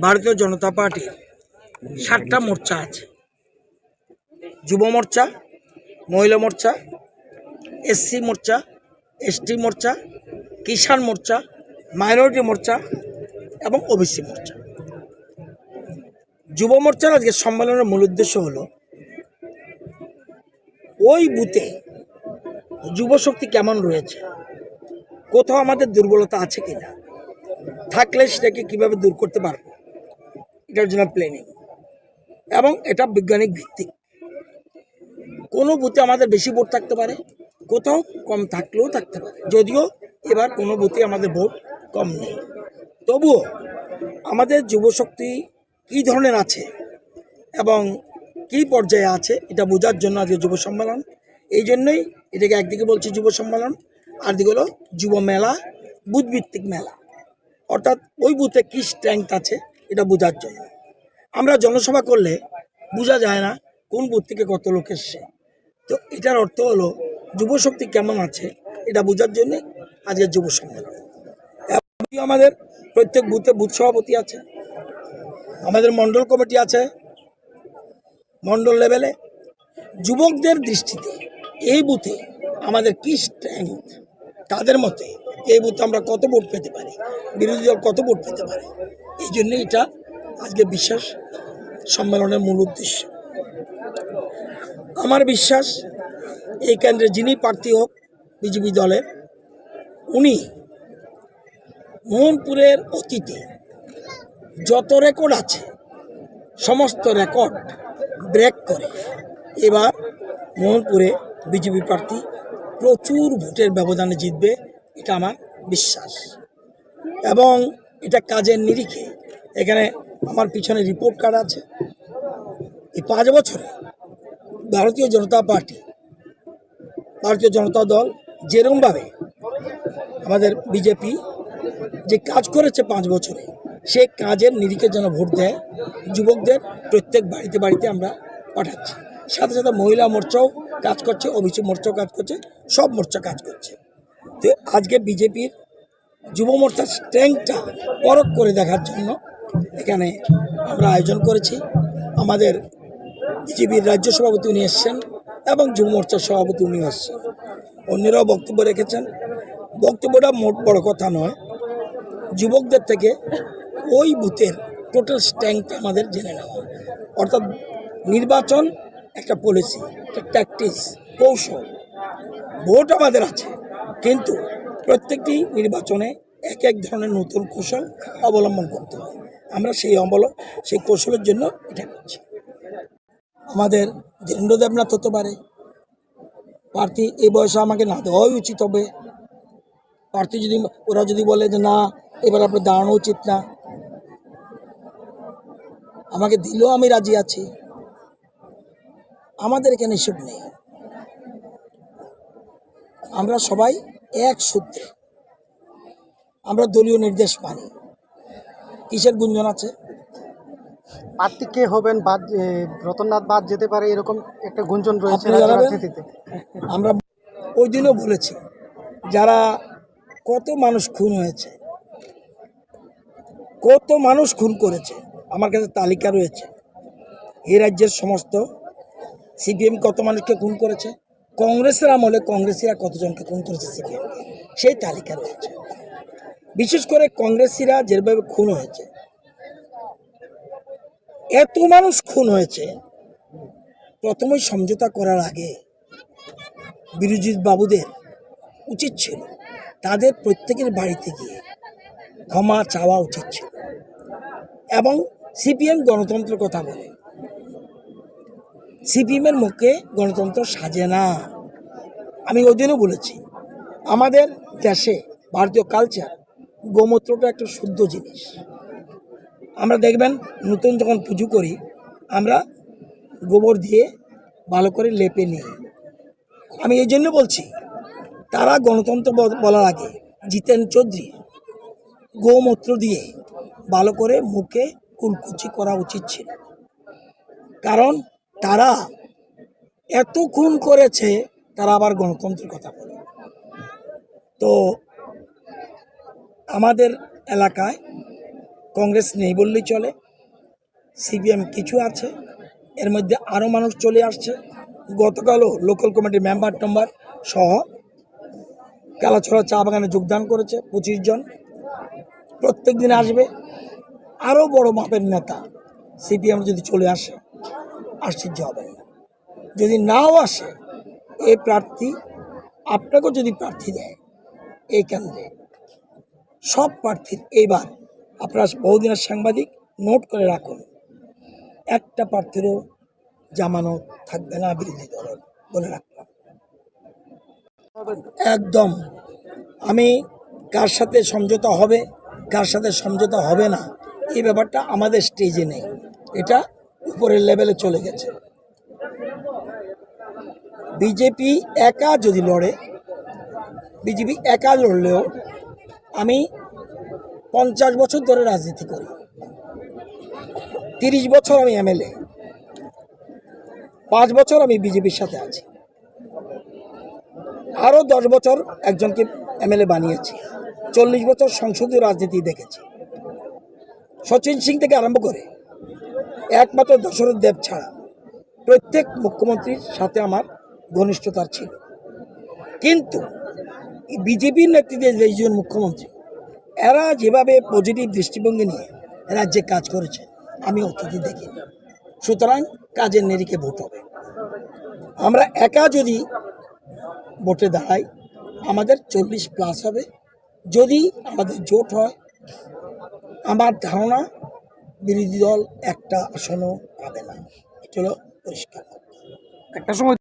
ভারতীয় জনতা পার্টির 7টা মোর্চা আছে। যুব মোর্চা, মহিলা মোর্চা, এসসি মোর্চা, এসটি মোর্চা, কিষাণ মোর্চা, মাইনরিটি মোর্চা এবং ওবিসি মোর্চা। যুব মোর্চার আজকে সম্মেলনের মূল উদ্দেশ্য হলো ওই বুথে যুবশক্তি কেমন রয়েছে, কোথাও আমাদের দুর্বলতা আছে কিনা, থাকলে সেটাকে কীভাবে দূর করতে পারবো, এটার জন্য প্ল্যানিং। এবং এটা বৈজ্ঞানিক ভিত্তিক। কোনো বুথে আমাদের বেশি ভোট থাকতে পারে, কোথাও কম থাকলেও থাকতে পারে। যদিও এবার কোনো বুথে আমাদের ভোট কম নেই, তবুও আমাদের যুবশক্তি কী ধরনের আছে এবং কী পর্যায়ে আছে এটা বোঝার জন্য আজকে যুব সম্মেলন। এই জন্যই এটাকে একদিকে বলছি যুব সম্মেলন, আর দিকে হলো যুব মেলা, বুথভিত্তিক মেলা। অর্থাৎ ওই বুথে কী স্ট্রেংথ আছে এটা বোঝার জন্য। আমরা জনসভা করলে বোঝা যায় না কোন বুথ থেকে কত লোক এসছে। তো এটার অর্থ হলো যুবশক্তি কেমন আছে এটা বোঝার জন্য আজকের যুব সম্মেলন। আমাদের প্রত্যেক বুথে বুথ সভাপতি আছে, আমাদের মণ্ডল কমিটি আছে, মণ্ডল লেভেলে। যুবকদের দৃষ্টিতে এই বুথে আমাদের কি স্ট্রেংথ, তাদের মতে এই বুথে আমরা কত ভোট পেতে পারি, বিরোধী দল কত ভোট পেতে পারে, এই জন্য এটা আজকে বিশেষ সম্মেলনের মূল উদ্দেশ্য। আমার বিশ্বাস এই কেন্দ্রে যিনি প্রার্থী হোক বিজেপি দলের, উনি মোহনপুরের অতীতে যত রেকর্ড আছে সমস্ত রেকর্ড ব্রেক করে এবার মোহনপুরে বিজেপি প্রার্থী প্রচুর ভোটের ব্যবধানে জিতবে, এটা আমার বিশ্বাস। এবং এটা কাজের নিরিখে এখানে আমার পিছনে রিপোর্ট কার্ড আছে। এই 5 বছরে ভারতীয় জনতা পার্টি, ভারতীয় জনতা দল যেরকমভাবে আমাদের বিজেপি যে কাজ করেছে 5 বছরে, সে কাজের নিরিখে যেন ভোট দেয়। যুবকদের প্রত্যেক বাড়িতে বাড়িতে আমরা পাঠাচ্ছি, সাথে সাথে মহিলা মোর্চাও কাজ করছে, ওবিসি মোর্চাও কাজ করছে, সব মোর্চা কাজ করছে। তো আজকে বিজেপির যুব মোর্চার স্ট্রেংথটা পরখ করে দেখার জন্য এখানে আমরা আয়োজন করেছি। আমাদের বিজেপির রাজ্য সভাপতি উনি এসছেন এবং যুব মোর্চার সভাপতি উনি এসছেন, অন্যরাও বক্তব্য রেখেছেন। বক্তব্যটা মোট বড় কথা নয়, যুবকদের থেকে ওই বুথের টোটাল স্ট্রেংথ আমাদের জেনে নেওয়া। অর্থাৎ নির্বাচন একটা পলিসি, একটা ট্যাকটিক্স, কৌশল। ভোট আমাদের আছে, কিন্তু প্রত্যেকটি নির্বাচনে এক এক ধরনের নতুন কৌশল অবলম্বন করতে হয়। আমরা সেই কৌশলের জন্য এটা করছি। আমাদের ধীরেন্দ্র দেবনাথ হতে পারে প্রার্থী, এই বয়সে আমাকে না দেওয়াই উচিত হবে। প্রার্থী যদি ওরা যদি বলে যে না এবার আপনার দাঁড়ানো উচিত না, আমাকে দিলেও আমি রাজি আছি। আমাদের এখানে এসব নেই, আমরা সবাই এক সূত্রে, আমরা দলীয় নির্দেশ মানি। কিসের গুঞ্জন আছে? প্রার্থী কে হবেন বাদ, রতননাথ বাদ যেতে পারে এরকম একটা গুঞ্জন রয়েছে রাজনীতিতে। আমরা ওই দিনও বলেছি, যারা কত মানুষ খুন হয়েছে, কত মানুষ খুন করেছে, আমার কাছে তালিকা রয়েছে। এই রাজ্যের সমস্ত সিপিএম কত মানুষকে খুন করেছে, কংগ্রেসের আমলে কংগ্রেসীরা কতজনকে খুন করেছে সিপিএমকে, সেই তালিকা রয়েছে। বিশেষ করে কংগ্রেসীরা যেভাবে খুন হয়েছে, এত মানুষ খুন হয়েছে, প্রথমেই সমঝোতা করার আগে বিরোজিৎ বাবুদের উচিত ছিল তাদের প্রত্যেকের বাড়িতে গিয়ে ক্ষমা চাওয়া উচিত ছিল। এবং সিপিএম গণতন্ত্রের কথা বলে, সিপিএমের মুখে গণতন্ত্র সাজে না। আমি ওই দিনও বলেছি, আমাদের দেশে ভারতীয় কালচার গোমূত্রটা একটা শুদ্ধ জিনিস। আমরা দেখবেন নতুন যখন পুজো করি, আমরা গোবর দিয়ে ভালো করে লেপে নিই। আমি এই জন্য বলছি, তারা গণতন্ত্র বলার আগে জিতেন চৌধুরী গোমূত্র দিয়ে ভালো করে মুখে কুলকুচি করা উচিত ছিল। কারণ তারা এত খুন করেছে, তারা আবার গণতন্ত্রের কথা বলে। তো আমাদের এলাকায় কংগ্রেস নেই বললেই চলে, সিপিএম কিছু আছে, এর মধ্যে আরও মানুষ চলে আসছে। গতকালও লোকাল কমিটির মেম্বার টেম্বার সহ কালাছড়া চা বাগানে যোগদান করেছে 25 জন। প্রত্যেক দিন আসবে। আরও বড় মাপের নেতা সিপিএম যদি চলে আসে আশ্চর্য হবেন না। যদি নাও আসে, এই প্রার্থী আপনাকেও যদি প্রার্থী দেয় এই কেন্দ্রে, সব প্রার্থীর এইবার আপনারা বহুদিনের সাংবাদিক নোট করে রাখুন, একটা প্রার্থীরও জামানত থাকবে না বিরোধী দলের, বলে রাখলাম। একদম আমি কার সাথে সমঝোতা হবে, কার সাথে সমঝোতা হবে না, এই ব্যাপারটা আমাদের স্টেজে নেই, এটা উপরের লেভেলে চলে গেছে। বিজেপি একা যদি লড়ে, বিজেপি একা লড়লেও আমি 50 বছর ধরে রাজনীতি করি, 30 বছর আমি এমএলএ, 5 বছর আমি বিজেপির সাথে আছি, আরও 10 বছর একজনকে এমএলএ বানিয়েছি, 40 বছর সংসদীয় রাজনীতি দেখেছি। সচিন সিং থেকে আরম্ভ করে একমাত্র দশরথ দেব ছাড়া প্রত্যেক মুখ্যমন্ত্রীর সাথে আমার ঘনিষ্ঠতা ছিল। কিন্তু বিজেপির নেতৃত্বে যেজন মুখ্যমন্ত্রী, এরা যেভাবে পজিটিভ দৃষ্টিভঙ্গি নিয়ে রাজ্যে কাজ করেছে আমি অত্যধিক দেখিনি। সুতরাং কাজের নিরিখে ভোট হবে। আমরা একা যদি ভোটে দাঁড়াই আমাদের 40+ হবে। যদি আমাদের জোট হয়, আমার ধারণা বিরোধী দল একটা আসনও পাবে না। এটা হলো পরিষ্কার। একটা সময়